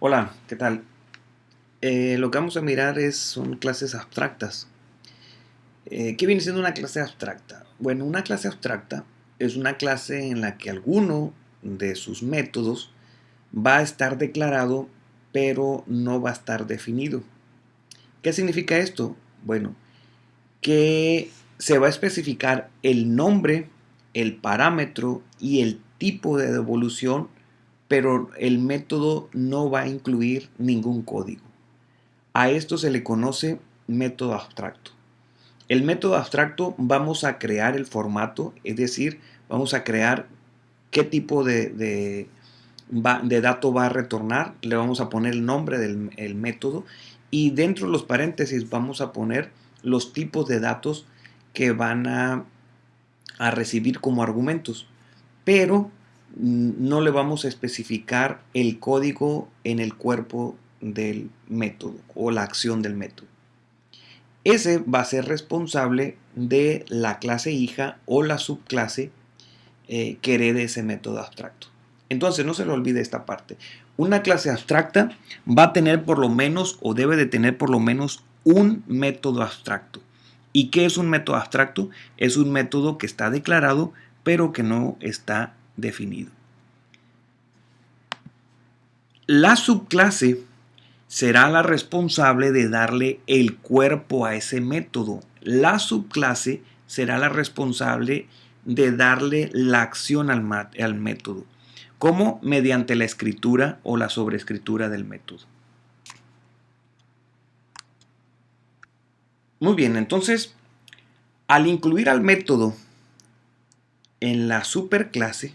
Hola, ¿qué tal? Lo que vamos a mirar son clases abstractas. ¿Qué viene siendo una clase abstracta? Bueno, una clase abstracta es una clase en la que alguno de sus métodos va a estar declarado, pero no va a estar definido. ¿Qué significa esto? Bueno, que se va a especificar el nombre, el parámetro y el tipo de devolución, pero el método no va a incluir ningún código. A esto se le conoce método abstracto. El método abstracto vamos a crear el formato, es decir, vamos a crear qué tipo de dato va a retornar, le vamos a poner el nombre del método y dentro de los paréntesis vamos a poner los tipos de datos que van a recibir como argumentos, pero no le vamos a especificar el código en el cuerpo del método o la acción del método. Ese va a ser responsable de la clase hija o la subclase que herede ese método abstracto. Entonces no se le olvide esta parte. Una clase abstracta va a tener por lo menos o debe de tener por lo menos un método abstracto. ¿Y qué es un método abstracto? Es un método que está declarado pero que no está definido. La subclase será la responsable de darle el cuerpo a ese método. La subclase será la responsable de darle la acción al método, como mediante la escritura o la sobrescritura del método. Muy bien, entonces, al incluir al método en la superclase,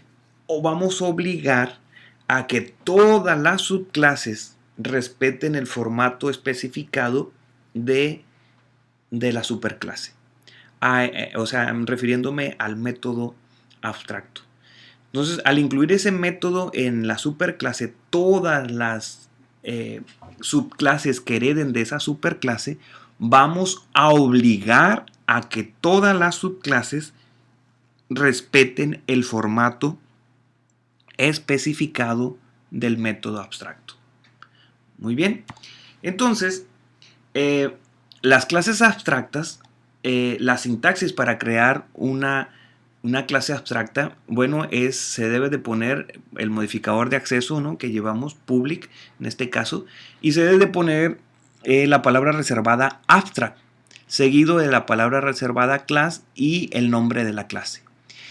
o vamos a obligar a que todas las subclases respeten el formato especificado de la superclase. O sea, refiriéndome al método abstracto. Entonces, al incluir ese método en la superclase, todas las subclases que hereden de esa superclase, vamos a obligar a que todas las subclases respeten el formato especificado del método abstracto. Muy bien. Entonces, eh, las clases abstractas, la sintaxis para crear una clase abstracta, bueno, se debe de poner el modificador de acceso, ¿no?, que llevamos, public en este caso, y se debe de poner la palabra reservada abstract, seguido de la palabra reservada class y el nombre de la clase.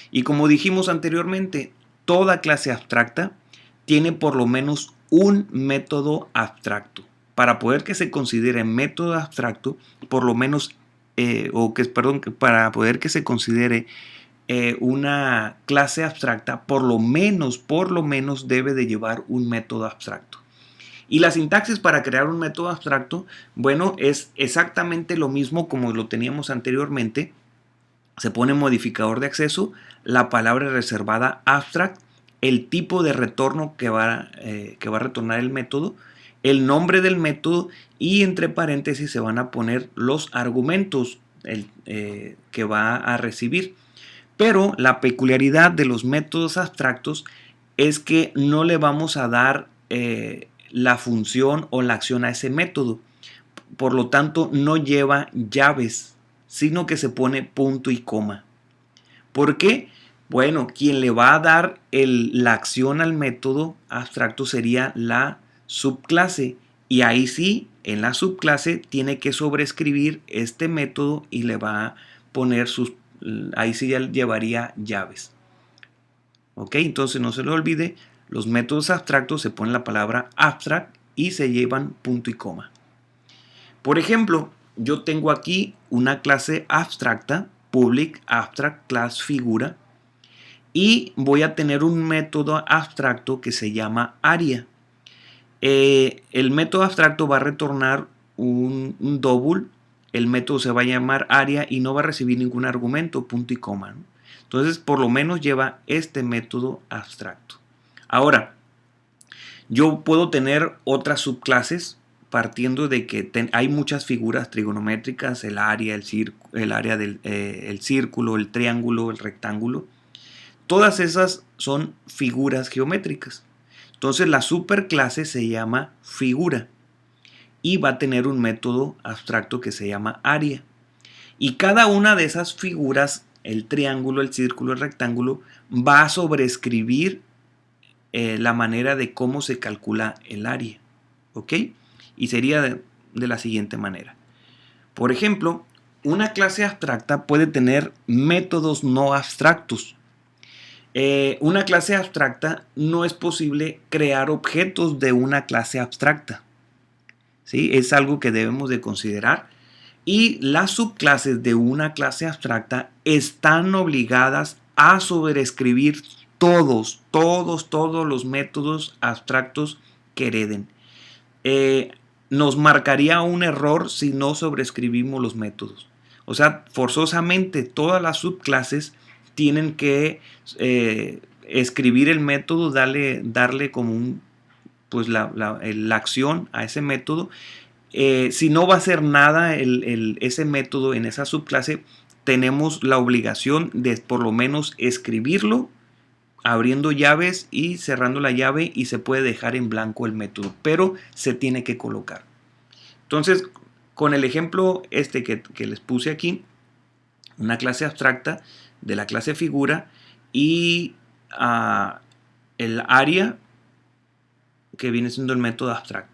Y como dijimos anteriormente, toda clase abstracta tiene por lo menos un método abstracto. Para poder que se considere método abstracto, por lo menos, para poder que se considere una clase abstracta, por lo menos debe de llevar un método abstracto. Y la sintaxis para crear un método abstracto, bueno, es exactamente lo mismo como lo teníamos anteriormente. Se pone modificador de acceso, la palabra reservada abstract, el tipo de retorno que va a retornar el método, el nombre del método y entre paréntesis se van a poner los argumentos que va a recibir. Pero la peculiaridad de los métodos abstractos es que no le vamos a dar la función o la acción a ese método. Por lo tanto, no lleva llaves, sino que se pone punto y coma. ¿Por qué? Bueno, quien le va a dar la acción al método abstracto sería la subclase. Y ahí sí, en la subclase tiene que sobreescribir este método y le va a poner ahí sí ya llevaría llaves. ¿Ok? Entonces no se le olvide, los métodos abstractos se pone la palabra abstract y se llevan punto y coma. Por ejemplo, yo tengo aquí una clase abstracta, public abstract class figura, y voy a tener un método abstracto que se llama aria. El método abstracto va a retornar un double, el método se va a llamar aria y no va a recibir ningún argumento, punto y coma, ¿no? Entonces, por lo menos lleva este método abstracto. Ahora, yo puedo tener otras subclases partiendo de que hay muchas figuras trigonométricas, el área, el área del el círculo, el triángulo, el rectángulo. Todas esas son figuras geométricas. Entonces la superclase se llama figura y va a tener un método abstracto que se llama área. Y cada una de esas figuras, el triángulo, el círculo, el rectángulo, va a sobreescribir la manera de cómo se calcula el área. ¿Ok? Y sería de la siguiente manera. Por ejemplo, una clase abstracta puede tener métodos no abstractos. Una clase abstracta no es posible crear objetos de una clase abstracta. ¿Sí? Es algo que debemos de considerar. Y las subclases de una clase abstracta están obligadas a sobreescribir todos los métodos abstractos que hereden. Nos marcaría un error si no sobreescribimos los métodos. O sea, forzosamente todas las subclases tienen que escribir el método, darle como pues la acción a ese método. Si no va a hacer nada ese método en esa subclase, tenemos la obligación de por lo menos escribirlo, abriendo llaves y cerrando la llave, y se puede dejar en blanco el método, pero se tiene que colocar. Entonces, con el ejemplo que les puse aquí, una clase abstracta de la clase figura y el área que viene siendo el método abstracto.